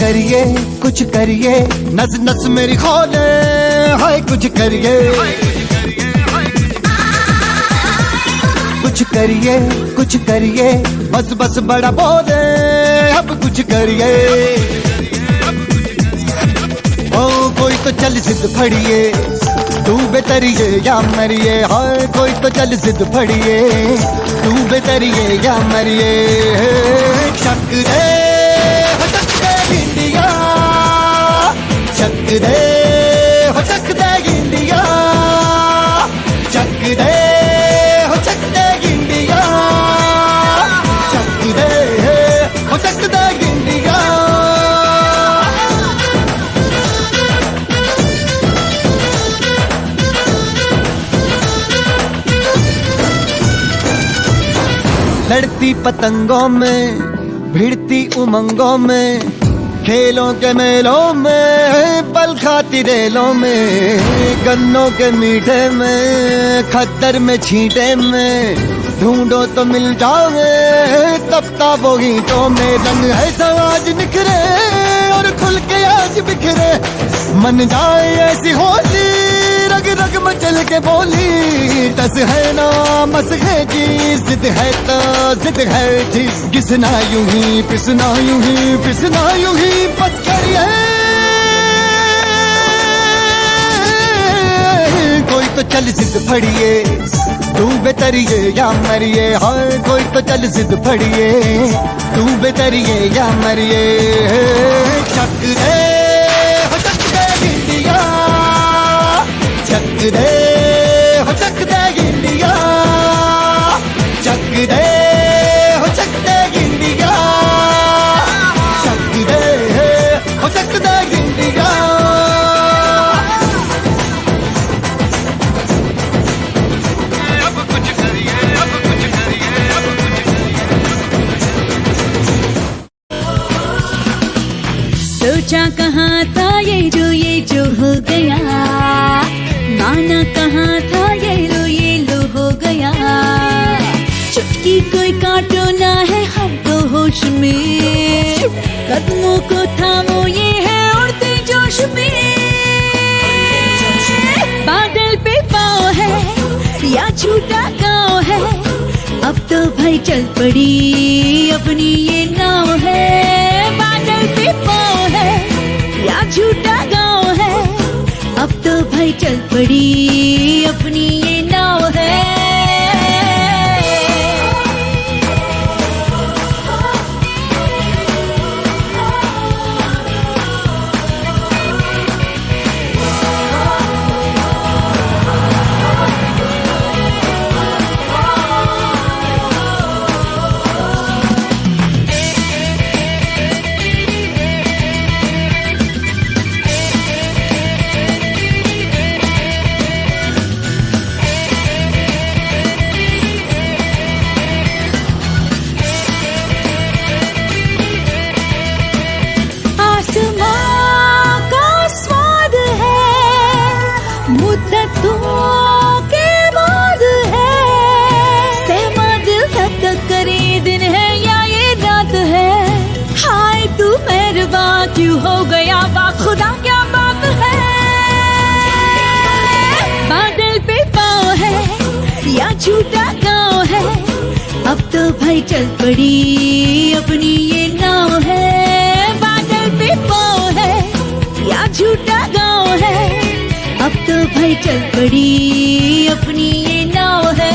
कुछ करिए, नस नस मेरी खोले, हाय कुछ करिए, कुछ करिए, बस बस बड़ा बोले, अब कुछ करिए। ओ कोई तो चल जिद फड़िए, तू बेतरिए या मरिए, हाय कोई तो चल जिद फड़िए, तू बेतरिए या मरिए। शक दे हो शक दे इंडिया, शक दे हो शक दे इंडिया, शक दे हो शक दे इंडिया, शक दे हो शक दे इंडिया। लड़ती पतंगों में, भिड़ती उमंगों में, खेलों के मेलों में, पल खाती रेलों में, गन्नों के मीठे में, खद्दर में छींटे में, ढूंढो तो मिल जाओगे तब वो हीटों में। रंग है आज निखरे और खुल के आज बिखरे, मन जाए ऐसी होली, रग रग मचल के बोली। टस है ना मस है जी, जिद है तो जिद है जी, घिसना यूं ही पिसना यूं ही पिसना यूं ही बस करिए। कोई तो चल जिद फड़िए, तू बेतरिए या मरिए, हाय कोई तो चल जिद फड़िए, तू बेतरिए या मरिए। शक दे हो शक दे इंडिया, शक दे हो शक दे इंडिया, शक दे हो शक दे इंडिया, शक दे हो शक दे इंडिया। सोचा कहाँ था ये जो हो गया, माना कहाँ था ये लो हो गया। चुटकी कोई काटो ना है हमको होश में, कदमों को थामो ये है उड़ते जोश में। बादल पे पाँव है या छूटा गाँव है, अब तो भाई चल पड़ी अपनी ये नाव है। बादल पे पाँव है या झूठा गाँव है, अब तो भाई चल पड़ी अपनी ये नाव है। क्यों हो गया बात, खुदा क्या बात है। बादल पे पाँव है या झूठा गाँव है, अब तो भाई चल पड़ी अपनी ये नाव है। बादल पे पाँव है या झूठा गाँव है, अब तो भाई चल पड़ी अपनी ये नाव है।